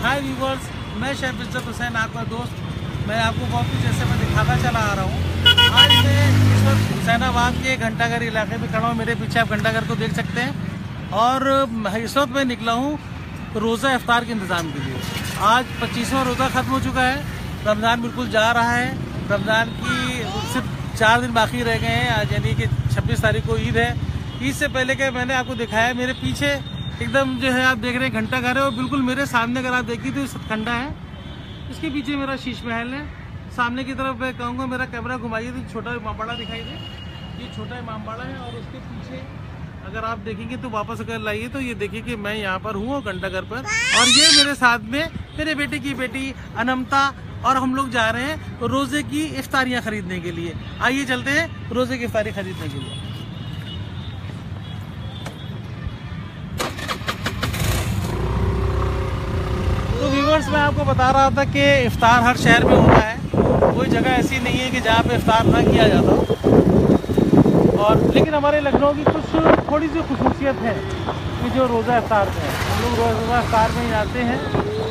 हाय viewers, मैं chef इज्जत हुसैन, आपका दोस्त। मैं आपको बहुत कुछ ऐसे मैं दिखाता चला आ रहा हूँ। आज मैं इस वक्त हुसैनाबाद के घंटाघर इलाके में खड़ा हूँ। मेरे पीछे आप घंटाघर को देख सकते हैं। और इस वक्त मैं निकला हूँ रोज़ा इफ्तार के इंतज़ाम के लिए। आज 25वां रोज़ा ख़त्म हो चुका है। रमज़ान बिल्कुल जा रहा है। रमज़ान की सिर्फ 4 दिन बाकी रह गए हैं। आज यानी कि 26 तारीख को ईद है। ईद से पहले के मैंने आपको दिखाया, मेरे पीछे एकदम जो है आप देख रहे हैं घंटाघर है, और बिल्कुल मेरे सामने अगर आप देखिए तो सतखंडा है। इसके पीछे मेरा शीश महल है। सामने की तरफ मैं कहूँगा मेरा कैमरा घुमाइए तो छोटा इमामबाड़ा दिखाई दे। ये छोटा इमामबाड़ा है, और उसके पीछे अगर आप देखेंगे तो वापस अगर लाइए तो ये देखिए कि मैं यहाँ पर हूँ घंटाघर पर, और ये मेरे साथ में मेरे बेटे की बेटी अनमता, और हम लोग जा रहे हैं रोज़े की इफ्तारियाँ खरीदने के लिए। आइए चलते हैं रोज़े की इफ्तारी खरीदने के लिए। तो व्यूअर्स, मैं आपको बता रहा था कि इफ्तार हर शहर में होता है। कोई जगह ऐसी नहीं है कि जहाँ पे इफ्तार ना किया जाता हो। और लेकिन हमारे लखनऊ की कुछ थोड़ी सी खुसूसियत है कि जो रोज़ा इफ्तार में है, हम लोग रोज़ा इफ्तार में ही आते हैं।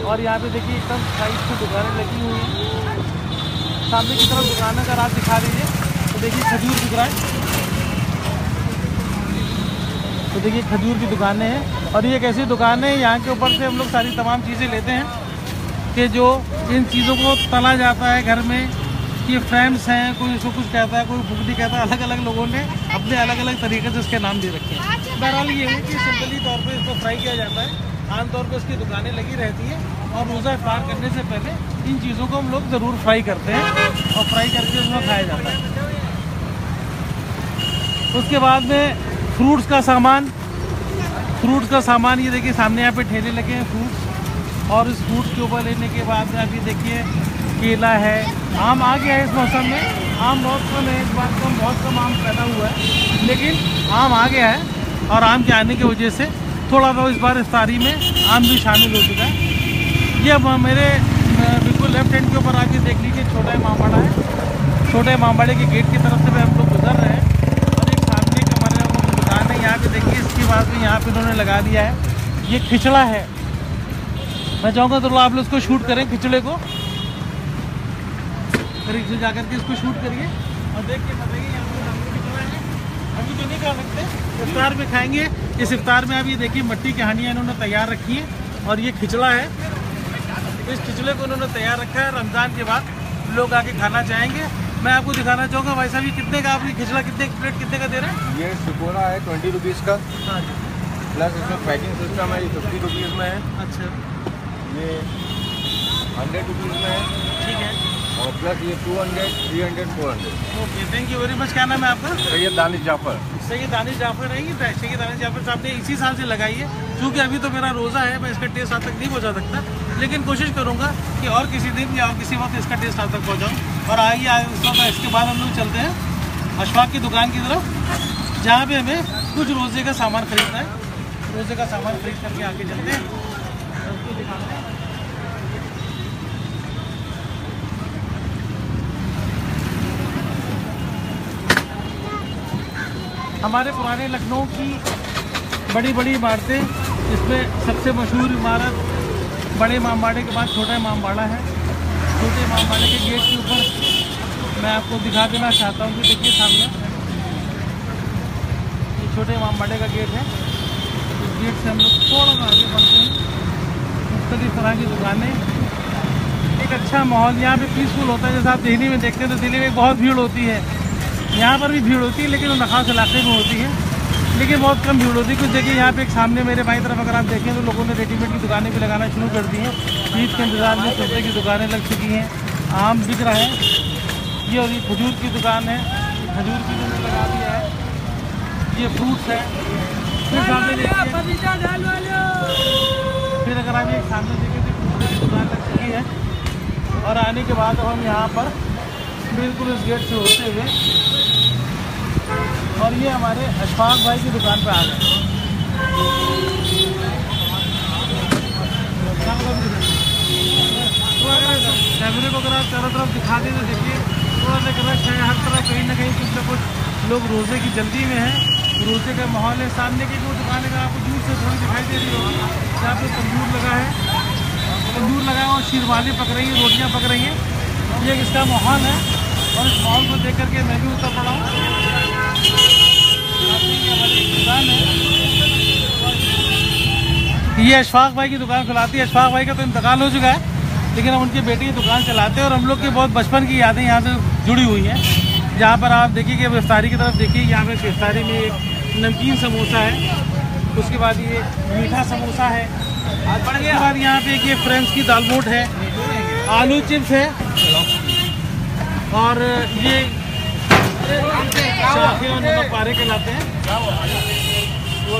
और यहाँ पे देखिए एकदम साइड से दुकानें लगी हुई हैं। सामने की तरफ दुकान अगर आप दिखा दीजिए तो देखिए खजूर बिक रहा है। तो देखिए खजूर की दुकानें हैं, और ये एक ऐसी दुकान है यहाँ के ऊपर से हम लोग सारी तमाम चीज़ें लेते हैं कि जो इन चीज़ों को तला जाता है घर में। ये फ्रेम्स हैं, कोई इसको कुछ कहता है, कोई फुगड़ी कहता है। अलग अलग लोगों ने अपने अलग अलग तरीके से इसके नाम दे रखे हैं। बहरहाल ये है कि सिंपली तौर पे इसको फ्राई किया जाता है। आमतौर पर इसकी दुकानें लगी रहती हैं, और रोज़ा इफ्तार करने से पहले इन चीज़ों को हम लोग ज़रूर फ्राई करते हैं, और फ्राई करके उसमें खाया जाता है। उसके बाद में फ्रूट्स का सामान ये देखिए सामने यहाँ पे ठेले लगे हैं फ्रूट्स। और इस फ्रूट्स के ऊपर लेने के बाद में अभी देखिए केला है, आम आ गया है। इस मौसम में आम बहुत कम है, इस बार बहुत कम आम पैदा हुआ है, लेकिन आम आ गया है। और आम के आने की वजह से थोड़ा बहुत इस बार इफ्तारी में आम भी शामिल हो चुका है। ये अब मेरे बिल्कुल लेफ्ट हैंड के ऊपर आके देख लीजिए छोटा इमामबाड़ा है। छोटे इमामबाड़े के गेट की तरफ से हम लोग गुजर रहे हैं, और एक सामने का हमारे दुकान है। यहाँ पे देखिए इसके बाद में यहाँ पे इन्होंने लगा दिया है, ये खिचड़ा है। मैं चाहूँगा तो आप लोग इसको शूट करें, खिचड़े को करीब से जाकर के इसको शूट करिए और देख के बताइए यहाँ पे खिचड़ा है। अभी तो नहीं खा सकते, इफ्तार में खाएंगे। इस इफ्तार में आप ये देखिए मट्टी की हांडियाँ इन्होंने तैयार रखी है, और ये खिचड़ा है। इस खिचड़े को उन्होंने तैयार रखा है। रमज़ान के बाद लोग आके खाना चाहेंगे। मैं आपको दिखाना चाहूँगा भाई साहब, ये कितने का आप ये खिचड़ा कितने प्लेट कितने का दे रहे हैं? ये सिकोना है 20 रुपीज़ का। हाँ जी। प्लस इसमें पैकिंग सिस्टम है, ये 50 रुपीज़ में है। अच्छा, ये 100 रुपीज़ में है। ठीक है। और प्लस ये 200, 300, 400। Okay, thank you very much. क्या नाम है आपका? सैयद दानिश जाफर। सैयद दानिश जाफर है। ये सैयद दानिश जाफर साहब ने इसी साल से लगाई है। क्योंकि अभी तो मेरा रोज़ा है, मैं इसका टेस्ट आज तक नहीं पहुँचा सकता, लेकिन कोशिश करूँगा कि और किसी दिन या और किसी वक्त इसका टेस्ट आज तक पहुँचाऊँ। और आइए इसके बाद हम लोग चलते हैं अशफाक की दुकान की तरफ, जहाँ पे हमें कुछ रोज़े का सामान खरीदना है। रोज़े का सामान खरीद करके आगे चलते हैं, उसको दिखाते हैं। हमारे पुराने लखनऊ की बड़ी बड़ी इमारतें, इसमें सबसे मशहूर इमारत बड़े इमामबाड़े के बाद छोटा इमामबाड़ा है। छोटे इमामबाड़े के गेट के ऊपर मैं आपको दिखा देना चाहता हूँ कि देखिए सामने ये छोटे इमामबाड़े का गेट है। इस गेट से हम लोग थोड़ा सा आगे बढ़ते हैं। मुख्तलिफ तरह की दुकानें, एक अच्छा माहौल यहाँ पे पीसफुल होता है। जैसे आप दिल्ली में देखते हैं तो दिल्ली में बहुत भीड़ होती है, यहाँ पर भी भीड़ होती है, लेकिन वो ख़ास इलाके में होती है, लेकिन बहुत कम भीड़ होती है। कुछ देखिए यहाँ पे एक सामने मेरे बाईं तरफ अगर आप देखें तो लोगों ने रेडीमेड की दुकानें भी लगाना शुरू कर दी हैं। ईद के इंतज़ार में तोते की दुकानें लग चुकी हैं, आम बिक रहा है। ये और ये खजूर की दुकान है, खजूर की उन्होंने लगा दिया है। ये फ्रूट्स है। फिर सामने देखिए, फिर अगर आप एक सामने देखें तो खजूर की दुकान लग चुकी है। और आने के बाद अब हम यहाँ पर बिल्कुल इस गेट से होते हुए, और ये हमारे अशफाक भाई की दुकान पे आ गए। तो अगर कैमरे को अगर आप चारों तरफ दिखा दें तो देखिए थोड़ा सा रश है हर तरफ, कहीं ना कहीं कुछ ना कुछ लोग रोज़े की जल्दी में हैं। रोज़े का माहौल है। सामने की जो दुकान है आपको दूर से थोड़ी दिखाई दे रही होगी, जहाँ पे तंदूर लगा है। शीरवानी पक रही है, रोटियाँ पक रही हैं। ये इसका माहौल है और इस माहौल को देख करके मैं भी उतर पड़ा हूँ। दुकान है, ये अशफाक भाई की दुकान खुलाती है। अशफाक भाई का तो इंतकाल हो चुका है, लेकिन हम उनके बेटे की दुकान चलाते हैं और हम लोग की बहुत बचपन की यादें यहाँ से जुड़ी हुई हैं। जहाँ पर आप देखिए कि इफ्तारी की तरफ देखिए, यहाँ पे इफ्तारी में एक नमकीन समोसा है, उसके बाद ये मीठा समोसा है, उसके बाद यहाँ पे एक ये फ्रेंड्स की दाल मोट है, आलू चिप्स है और ये शाखे और नमक पारे कहलाते हैं।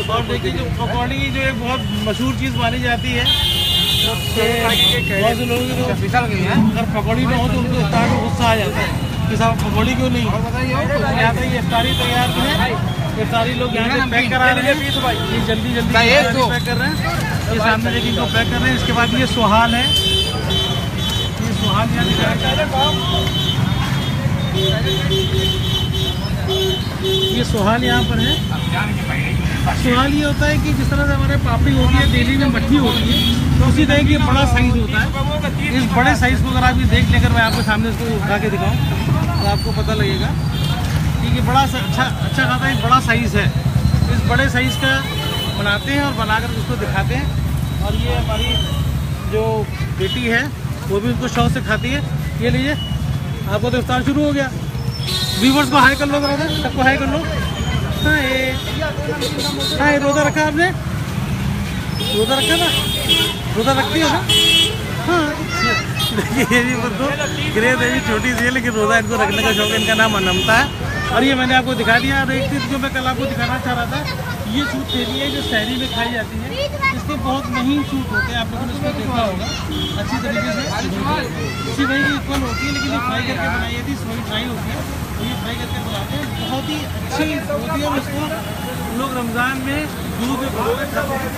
और देखिए जो पकौड़ी जो एक बहुत मशहूर चीज़ मानी जाती है, बहुत से लोगों की तो अगर पकौड़ी ना हो तो उनको इफ्तार में गुस्सा आ जाता है कि साहब पकौड़ी क्यों नहीं। यहाँ पे ये इफ्तारी तैयार है, इफ्तारी लोग यहाँ पे पैक करा रहे हैं, ये जल्दी पैक कर रहे हैं। ये सामने देखिए इनको पैक कर रहे हैं। इसके बाद ये सुहाल है, ये सुहाल यहाँ ये सुहाल यहाँ पर है। सुहाल ये होता है कि जिस तरह से हमारे पापड़ी होती है, दिल्ली में मट्ठी होती है, तो उसी तरह की बड़ा साइज़ होता है। इस बड़े साइज़ को अगर आप ये देख लेकर मैं आपके सामने इसको उठा के दिखाऊं तो आपको पता लगेगा कि ये बड़ा अच्छा खासा एक बड़ा साइज़ है। इस बड़े साइज़ का बनाते हैं और बनाकर उसको दिखाते हैं। और ये हमारी जो बेटी है वो भी उनको शौक से खाती है। ये लीजिए, आपको तो इफ्तार शुरू हो गया। व्यूवर्स को हाई कर लो, जरा सबको हाई कर लो। हाँ ये रोज़ा रखा आपने, रोज़ा रखा ना, रोज़ा रखती हो ना। हाँ देखिए ये भी बंदो ग्रेट है, छोटी सी है लेकिन रोज़ा इनको रखने का शौक है। इनका नाम अनमता है और ये मैंने आपको दिखा दिया। और एक चीज़ जो मैं कल आपको दिखाना चाह रहा था, ये सूट थैली है जो शहरी में खाई जाती है। इसके बहुत महीन सूट होते हैं, आप लोगों ने इसको देखा होगा अच्छी तरीके से। इसी वही की इक्वल होती है, लेकिन ये फ्राई करके बनाई जाती है, वही फ्राई होती है। तो ये फ्राई करके बनाते हैं, बहुत ही अच्छी होती है। और उसको लोग रमज़ान में दूध में भिगो के खाते हैं।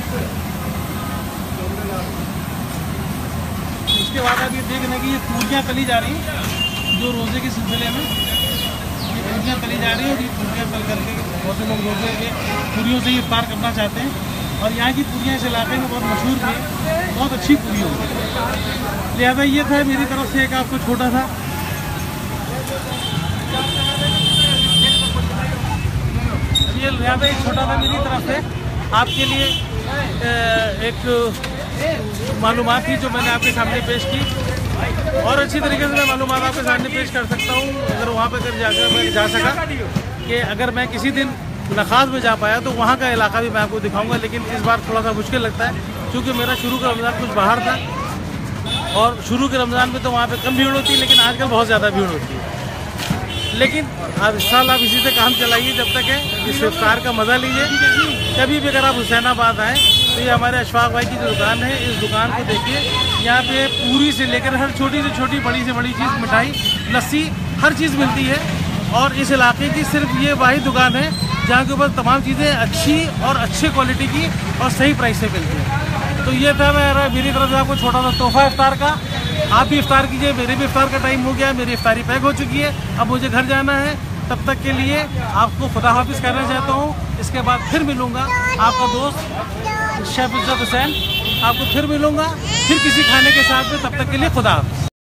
उसके बाद आप ये देख रहे हैं कि ये पूरियाँ तली जा रही हैं, जो रोज़े के सिलसिले में ये पूरियाँ तली जा रही हैं। और ये पूरियाँ तल करके बहुत से लोग रोज़े के पूरियों से इफ्तार करना चाहते हैं। और यहाँ की पूरियाँ इस इलाके में बहुत मशहूर भी है, बहुत अच्छी पूरी होती है। लिहाजा ये था मेरी तरफ से एक आपको छोटा सा एक छोटा सा मेरी तरफ से आपके लिए एक मालूमात थी जो मैंने आपके सामने पेश की। और अच्छी तरीके से मैं मालूमात आपके सामने पेश कर सकता हूँ अगर वहाँ पर जाकर मैं जा सका कि अगर मैं किसी दिन नखास में जा पाया तो वहाँ का इलाका भी मैं आपको दिखाऊंगा। लेकिन इस बार थोड़ा सा मुश्किल लगता है क्योंकि मेरा शुरू का रमज़ान कुछ बाहर था और शुरू के रमज़ान में तो वहाँ पे कम भीड़ होती है, लेकिन आजकल बहुत ज़्यादा भीड़ होती है। लेकिन अब इस साल आप इसी से काम चलाइए जब तक है, इस इफ्तार का मज़ा लीजिए। कभी भी अगर आप हुसैनाबाद आएँ तो ये हमारे अशफाक भाई की जो दुकान है, इस दुकान को देखिए। यहाँ पे पूरी से लेकर हर छोटी से छोटी, बड़ी से बड़ी चीज़, मिठाई, लस्सी, हर चीज़ मिलती है। और इस इलाके की सिर्फ ये वाही दुकान है जहाँ के ऊपर तमाम चीज़ें अच्छी और अच्छे क्वालिटी की और सही प्राइस से मिलती है। तो ये था मेरी तरफ से आपको छोटा सा तोहफा इफ्तार का। आप भी इफ्तार कीजिए, मेरे भी इफ्तार का टाइम हो गया, मेरी इफ्तारी पैक हो चुकी है, अब मुझे घर जाना है। तब तक के लिए आपको खुदा हाफिज़ कहना चाहता हूँ। इसके बाद फिर मिलूँगा, आपका दोस्त शेफ इज़्ज़त हुसैन, आपको फिर मिलूँगा फिर किसी खाने के साथ में। तब तक के लिए खुदा हाफिज़।